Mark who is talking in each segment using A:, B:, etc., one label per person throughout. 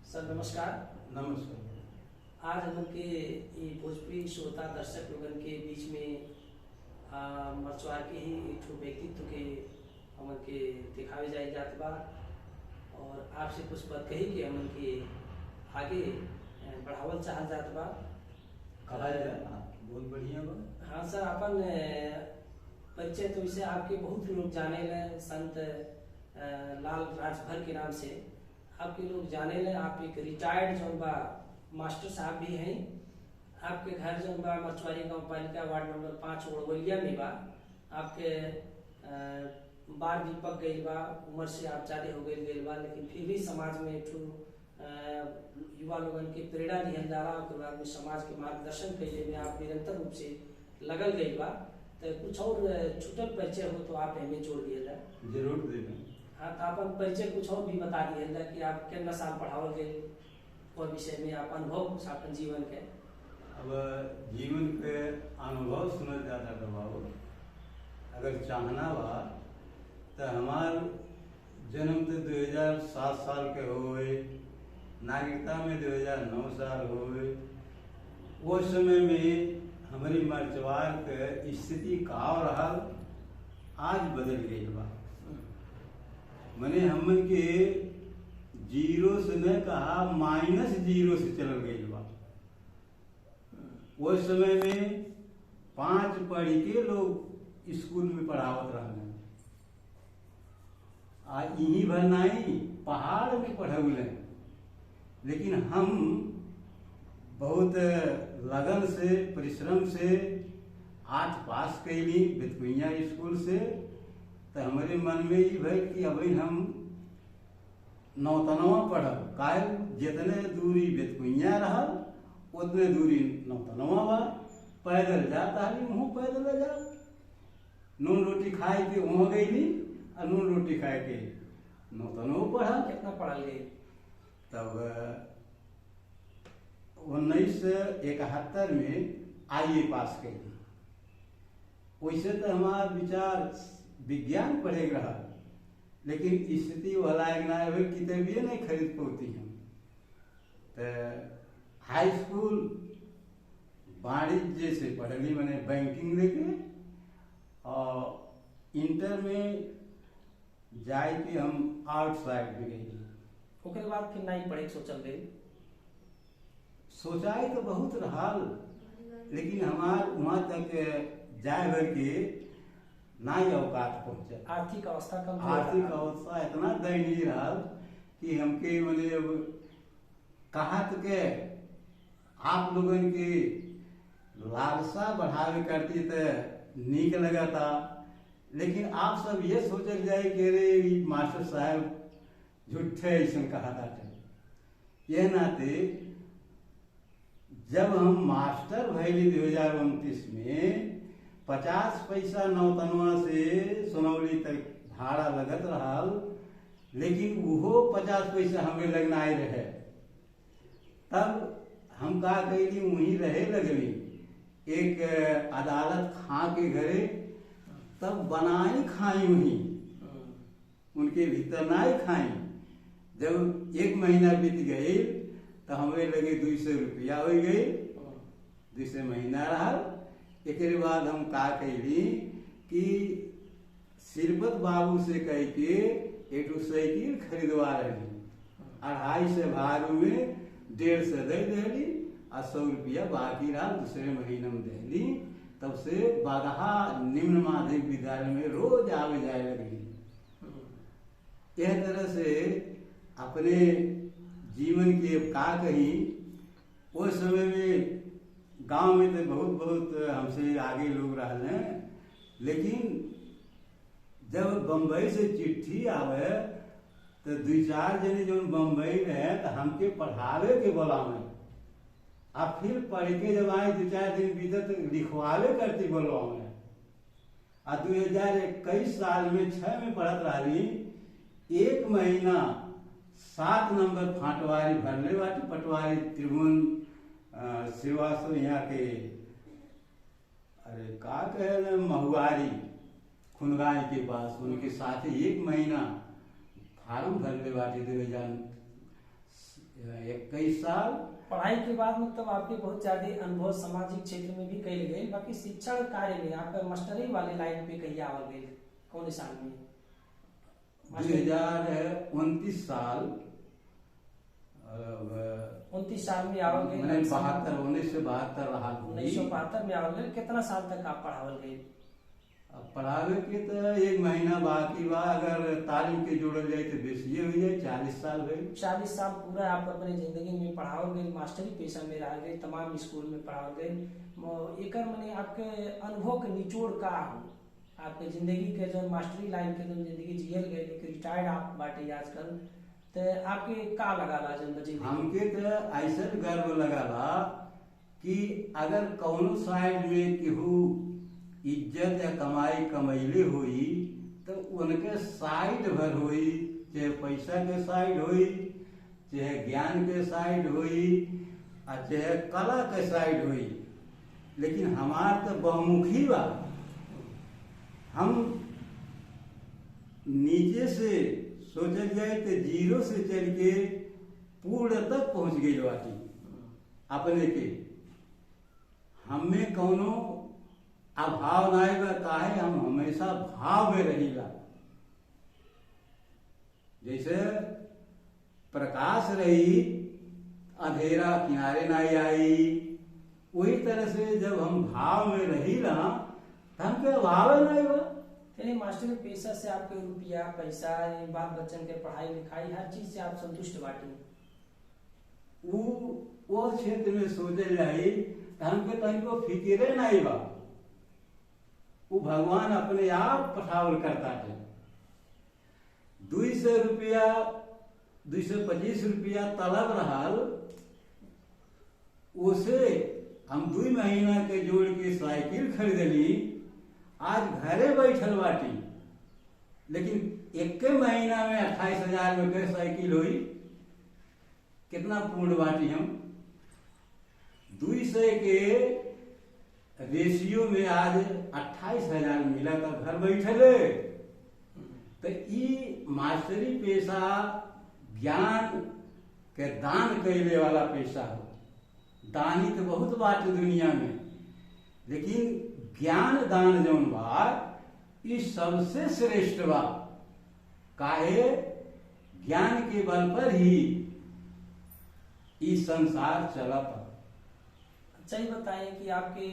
A: सर नमस्कार।
B: नमस्कार।
A: आज हम के ये भोजपुरी श्रोता दर्शक लोगन के बीच में मछुआर के ही एक ठो व्यक्तित्व के हमन के दिखावे जाए जात बा और आपसे कुछ बात कही कि हमन के आगे बढ़ावल चाहल जात बा।
B: कहा जाए बहुत बढ़िया बा।
A: हाँ सर, अपन परिचय तो इसे आपके बहुत लोग जाने ले, संत लाल राजभर के नाम से आपके लोग जाने ले। आप एक रिटायर्ड जो बा मास्टर साहब भी हैं। आपके घर जो बा मछुआरी गांव पालिका वार्ड नंबर 5 ओड़वलिया में बा। आपके बार भी पक गई बा, उम्र से आप ज्यादा हो गई बा, लेकिन फिर भी समाज में एक युवा लोगन के प्रेरणा दिहल जाला। उसके बाद में समाज के मार्गदर्शन कैले में आप निरंतर रूप से लगल गई बा। तो कुछ और छूटल परिचय हो तो आप हमें जोड़ दिया जाए।
B: जरूर देना।
A: हाँ, तो अपन परिचय कुछ और भी बता दिए जाए कि आप कितना साल पढ़ावल गए और विषय में आप अनुभव अपन जीवन के।
B: अब जीवन के अनुभव सुनल जाता था बाबू, अगर चाहना बा तो हमार जन्म तो 2007 साल के हो गए, नागरिकता में 2009 साल हो गए। वो समय में हमारी मछुआर के स्थिति का रहा आज बदल गई बा। मैंने हमन के जीरो से न कहा -0 से चल गई बा। उस समय में 5 पढ़ के लोग स्कूल में पढ़ावत रहने, आ यही भर नहीं पहाड़ में पढ़ौले। लेकिन हम बहुत लगन से परिश्रम से 8 पास कैली बेतकुइया स्कूल से। तो हमारे मन में ये भई कि अभी हम 9तनवा पढ़ब, काहे जितने दूरी बेतकुइया रहल उतने दूरी 9तनवा बा। पैदल जाता है वहाँ पैदल जा, नून रोटी खाए के वहाँ गईली और नून रोटी खाए के 9तनवा पढ़ा।
A: कितना पढ़ल गए?
B: तब 1971 में IE पास कैली। वैसे तो हमारा विचार विज्ञान पढ़े रहा, लेकिन स्थिति वाला किताबियाँ नहीं खरीद पाती हम। तो हाई स्कूल वाणिज्य से पढ़ली, मैंने बैंकिंग लेके, और इंटर में जाए के हम आउटसाइड में गई।
A: उसके बाद फिर नहीं पढ़े सोचल गई।
B: सोचाई तो बहुत रहा, लेकिन हमार वहाँ तक जाए भर के ना ही औकात पहुँचे।
A: आर्थिक अवस्था कम,
B: आर्थिक अवस्था इतना दयनीय रहा कि हमके मैंने अब कहा तो के आप लोगन की लालसा बढ़ावे करती तो नीक लगा था। लेकिन आप सब ये सोचल जाए कि अरे मास्टर साहब झूठे ऐसा कहा था। यह नाते जब हम मास्टर भैली 2029 में 50 पैसा 9तनवा से सोनौली तक भाड़ा लगत रहा, लेकिन वो 50 पैसा हमें लगना ही रहे। तब हम का कैली वहीं रहे लगली एक अदालत खां के घरे, तब बनाई खाई वहीं उनके भीतर ना ही खाई। जब 1 महीना बीत गई तो हमें लगे 200 रुपया हो गई। 200 महीना रहा। एक बाद हम का कैली कि सिरपत बाबू से कह के एक साइकिल खरीदवा रही। 250 भाड़ू में 150 दे दिली और 100 रुपया बाकी रहा दूसरे महीने में दिली। तब से बगहा निम्न माध्यमिक विद्यालय में रोज आवे जाए लगी। यह तरह से अपने जीवन के का कही। उस समय में गांव में तो बहुत हमसे आगे लोग रहे, लेकिन जब बम्बई से चिट्ठी आवे तो 2-4 जने जो बम्बई रहे तो हमके पढ़ावे के बोलावे। अब फिर पढ़ के जब आए 2-4 दिन बीते तो लिखवावे करती बोलवावे। और 2021 साल में 6 में पढ़त रही। 1 महीना 7 नंबर फाटवारी भरले बाटी। पटवारी त्रिभुवन श्रीवास्तव यहाँ के अरे का कहे महुआरी खुनगाई के पास, उनके साथ 1 महीना फार्म भरले बाटी 21 साल।
A: पढ़ाई के बाद मतलब आपके बहुत ज्यादा अनुभव सामाजिक क्षेत्र में भी कई गए, बाकी शिक्षण कार्य में आपका मास्टरी वाले लाइन पे कहिया आवल गए, कौन साल में?
B: 2029 साल
A: 29 साल में आवल गए,
B: मैंने 1972 रहा
A: 1972 में आवल गए। कितना साल तक आप पढ़ावल गए?
B: पढ़ावे के तो 1 महीना बाकी बा, अगर तालीम के जोड़ल जाए तो बेसिए हो जाए, 40 साल हुए।
A: 40 साल पूरा आप अपने जिंदगी में पढ़ावल गए, मास्टरी पेशा में रह गए, तमाम स्कूल में पढ़ावल गए। एकर मने आपके अनुभव के निचोड़ का हो, आपके जिंदगी के जो मास्टरी लाइन के जो जिंदगी जियल गए, एक रिटायर्ड आप बाटे आजकल, तो आपके का लगाला जिंदगी?
B: हमके तो ऐसा गर्व लगाला कि अगर कौनो साइड में केहू इज्जत या कमाई कमैले हुई तो उनके साइड भर हुई, चाहे पैसा के साइड हुई, चाहे ज्ञान के साइड हुई, और चाहे कला के साइड हुई। लेकिन हमार तो बहुमुखी बा, हम नीचे से सोचल जाए तो जीरो से चल के पूर्ण तक पहुंच गई बाटी अपने के। हमें कौनो अभाव नहीं बा, काहे हम हमेशा भाव में रहीला। जैसे प्रकाश रही अंधेरा किनारे नहीं आई, वही तरह से जब हम भाव में रहीला तो हमके अभाव नहीं बा।
A: यानी मास्टर पेशा से आपके रुपया पैसा, बाल बच्चन के पढ़ाई लिखाई हर चीज से आप संतुष्ट बाटी?
B: वो क्षेत्र में सोचे जाए तो हमके तनिको फिक्रे नहीं बा, वो भगवान अपने आप पठावल करता है। 200 रुपया 225 रुपया तलब रहल, उसे हम 2 महीना के जोड़ के साइकिल खरीदली, आज घरे बैठल बाटी। लेकिन 1 महीना में 28,000 में के साइकिल हुई, कितना पूर्ण बाटी हम। 200 के रेशियो में आज 28,000 मिला तो घर बैठले। तो ई मास्टरी पेशा ज्ञान के दान कैले वाला पेशा हो। दानी तो बहुत बात दुनिया में, लेकिन ज्ञान दान जौन बा ई सबसे श्रेष्ठ बा। काहे? ज्ञान के बल पर ही ई संसार चलता।
A: अच्छा, ये बताएं कि आपके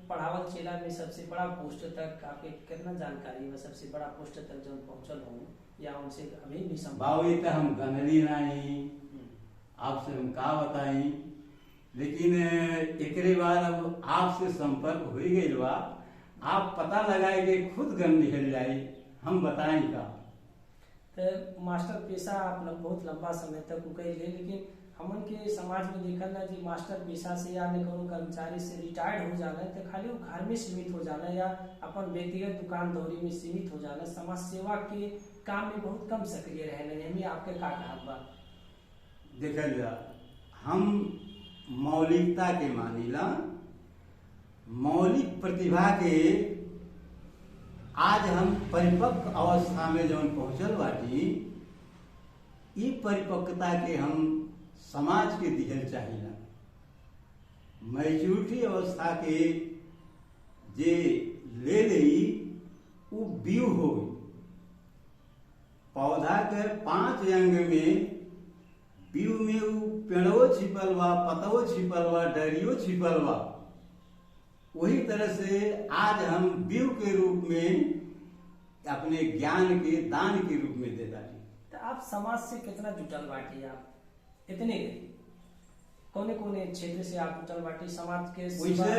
A: पढ़ावल चेला में सबसे बड़ा पोस्ट तक आपके कितना जानकारी है, सबसे बड़ा पोस्ट तक जो पहुंचल हो या उनसे अभी भी
B: बाबू तो हम गनली नहीं, आपसे हम का बताई। लेकिन एकरे बाद अब आपसे संपर्क हो गई बा, आप पता लगाए के खुद गन निकल जाए, हम बताएं का।
A: तो मास्टर पेशा आप बहुत लंबा समय तक कई गए, लेकिन हमन के समाज में देखल ना जी मास्टर पेशा से या कोनो कर्मचारी से रिटायर्ड हो जाना तो खाली वो घर में सीमित हो जाना या अपन व्यक्तिगत दुकान दौरी में सीमित हो जाना, समाज सेवा के काम में बहुत कम सक्रिय रहने। हमें आपके का कहब बा?
B: देखल जा, हम मौलिकता के मानीला, मौलिक प्रतिभा के आज हम परिपक्व अवस्था में जौन पहुंचल बाटी, ई परिपक्वता के हम समाज के दिहल चाहिए। मैच्योरिटी अवस्था के जे ले लई वो बीव हो गई। पौधा के 5 अंग में बीव में वो पेड़ो छिपल बा, पतवो छिपल बा, डरियो छिपल बा। वही तरह से आज हम बीव के रूप में अपने ज्ञान के दान के रूप में देता है।
A: तो आप समाज से कितना जुटल बाटी? आप इतने कौने कौने क्षेत्र से आप जुटल बाटी समाज के?
B: वैसे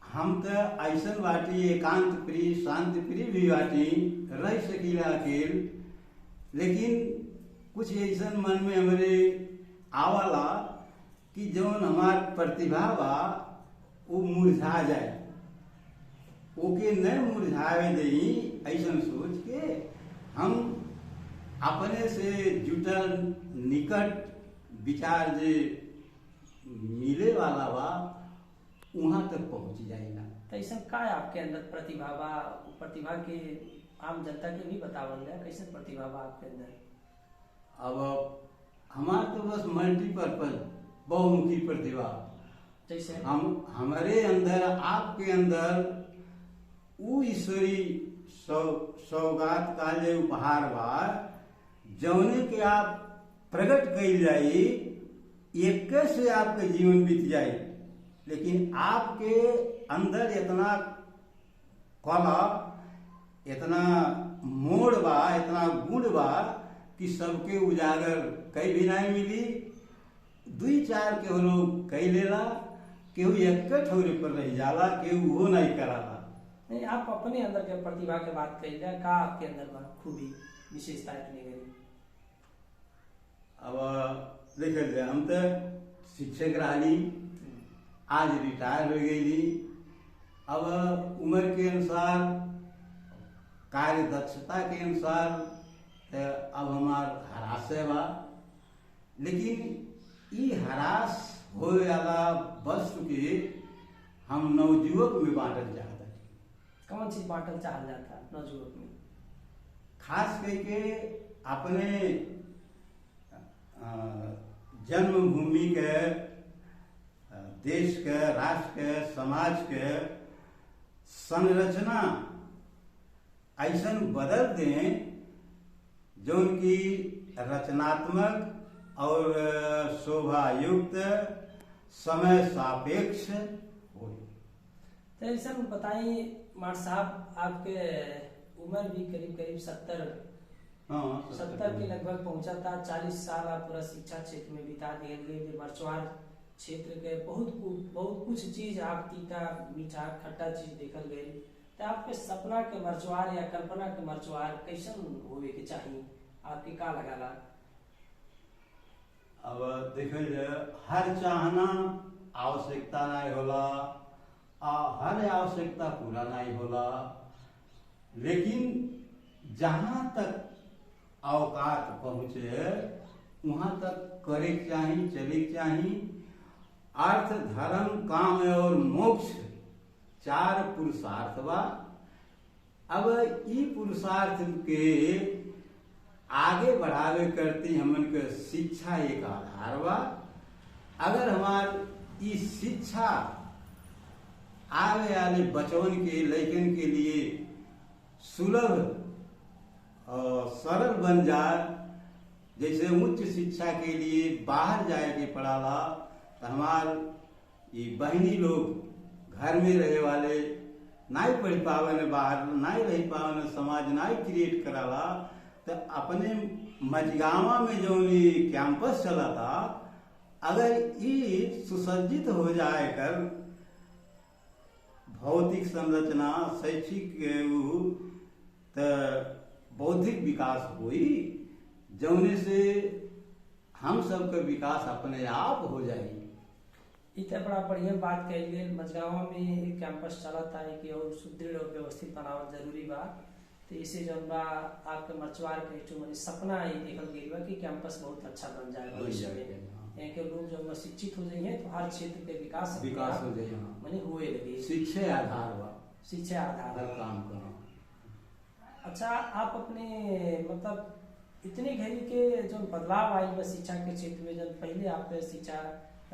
B: हम तो ऐसा बाटी एकांत प्रिय शांति प्रिय भी बाटी, रह सकीला अकेल। लेकिन कुछ ऐसा मन में हमारे आवाला कि जौन हमार प्रतिभा बा वो मुरझा जाए, ओके न मुरझावे दई, ऐसा सोच के हम अपने से जुटल निकट विचार जे मिले वाला बा वहां तक पहुंच जाएगा।
A: तो ऐसा का आपके अंदर प्रतिभा बा? प्रतिभा के आम जनता के भी बतावल जाए, कैसे प्रतिभा बा आपके अंदर?
B: अब हमार तो मल्टीपर्पज बहुमुखी प्रतिभा।
A: जैसे
B: हमारे अंदर, आपके अंदर वो ईश्वरी सौगात का जो उपहार बा जौने के आप प्रकट कइल जाई, एक से आपके जीवन बीत जाए, लेकिन आपके अंदर इतना कला, इतना मोड़ बा, इतना गुण बा कि सबके उजागर कई भी नहीं मिली। 2-4 के लोग कई लेला, केहू एक ठौरे पर रह जाला, केहू वो नहीं कराला।
A: नहीं, आप अपने अंदर के प्रतिभा के बात कइले, का आपके अंदर बा खूबी विशेषता इतनी गई?
B: अब देखल जाए, हम तो शिक्षक रही, आज रिटायर हो गई। अब उम्र के अनुसार, कार्य दक्षता के अनुसार अब हमार हरास बा, लेकिन ई हरास होए वाला वस्तु के हम नवयुवक में बांटल चाहता।
A: कौन चीज बांटल चाहल जाता नवयुवक में?
B: खास करके अपने जन्मभूमि के, देश के, राष्ट्र के, समाज के संरचना ऐसा बदल दें जो उनकी रचनात्मक और शोभायुक्त, समय सापेक्ष हो।
A: तो ऐसा बताइए मार साहब, आपके उम्र भी करीब करीब 70 के लगभग पहुंचा था। 40 साल आप पूरा शिक्षा क्षेत्र में बिता दिए। मरचवार क्षेत्र के बहुत कुछ चीज आप तीता मीठा खट्टा चीज देखल गई। तो आपके सपना के मरचवार या कल्पना के मरचवार कैसन होवे के चाहिए, आपके का लगाला?
B: अब देखल जाए, हर चाहना आवश्यकता नहीं होला, हर आवश्यकता पूरा नहीं होला, लेकिन जहां तक औकात पहुंचे वहां तक करे चाहिए, चले चाहिए। अर्थ, धर्म, काम और मोक्ष 4 पुरुषार्थ बा। अब ई पुरुषार्थ के आगे बढ़ावे करती हमन के शिक्षा एक आधार बा। अगर हमार ई शिक्षा आवे वाले बचवन के, लड़कन के लिए सुलभ और सरल बन जाए, जैसे उच्च शिक्षा के लिए बाहर जाए के पड़ाला, तो हमार ये बहनी लोग घर में रहे वाले नहीं पढ़ पावे, बाहर नहीं रह पावे, समाज नहीं क्रिएट कराला, तो अपने मजगावा में जो कैंपस चला था, अगर ये सुसज्जित हो जाए कर भौतिक संरचना, शैक्षिक तो बौद्धिक विकास हुई, जौने से हम सबका विकास अपने आप हो जाएगी।
A: इतना बड़ा बढ़िया बात कही। मजगावा में एक कैंपस चला था कि और सुदृढ़ और व्यवस्थित बनावल जरूरी बा। तो इसे जौन बा आपके मरचवार के सपना ही देखल गई बा कि कैंपस बहुत अच्छा बन जाए भविष्य में। यहाँ के लोग जब शिक्षित हो जाइए तो हर क्षेत्र के विकास
B: हो जाए,
A: माने हुए लगे।
B: शिक्षा आधार बा,
A: शिक्षा आधार
B: काम करो।
A: अच्छा, आप अपने मतलब इतने घड़ी के जो बदलाव आई बा शिक्षा के क्षेत्र में, जब पहले आप शिक्षा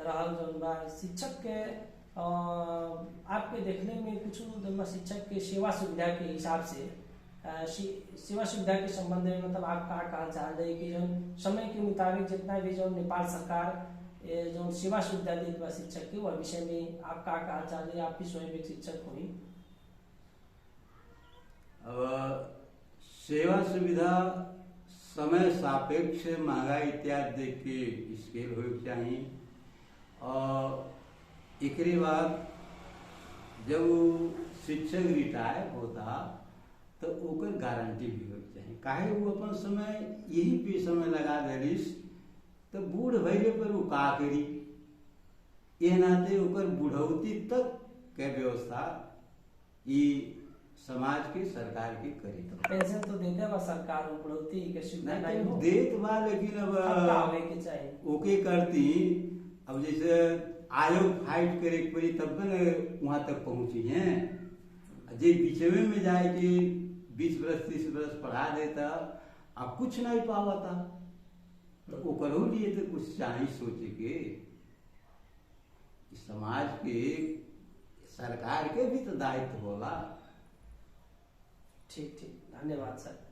A: रहल जौन बा शिक्षक के आपके देखने में कुछ शिक्षक के सेवा सुविधा के हिसाब से, सेवा सुविधा के संबंध में मतलब आप कहा कहना चाह रहे कि जो समय के मुताबिक जितना भी जो नेपाल सरकार जो सेवा सुविधा देती बा शिक्षक के, वह विषय में आप कहा कहना चाह रहे? आप भी स्वयं एक शिक्षक हुई।
B: अब सेवा सुविधा समय सापेक्ष, महंगाई इत्यादि देख के स्केल हो चाहिए। और एक बाद जब शिक्षक रिटायर होता तो ओकर गारंटी भी हो चाहिए। काहे वो अपन समय यही पे समय लगा दिलिस तो बूढ़ भइले पर वो का करी, ये नाते ओकर बुढ़ौती तक के व्यवस्था ई समाज के सरकार के करी।
A: पेंशन तो देते बा सरकार, बुढ़ौती के सुविधा नहीं हो
B: देत बा, लेकिन अब
A: आवे के चाहिए
B: ओके करती। अब जैसे आयोग फाइट करे पड़ी तब न वहां तक पहुंची हैं। जे बीचवे में जाए कि 20 बरस 30 बरस पढ़ा देता, अब कुछ नहीं पावता। तो ओकरो लिए तो कुछ चाहिए सोचे के। समाज के सरकार के भी तो दायित्व होला।
A: ठीक ठीक, धन्यवाद सर।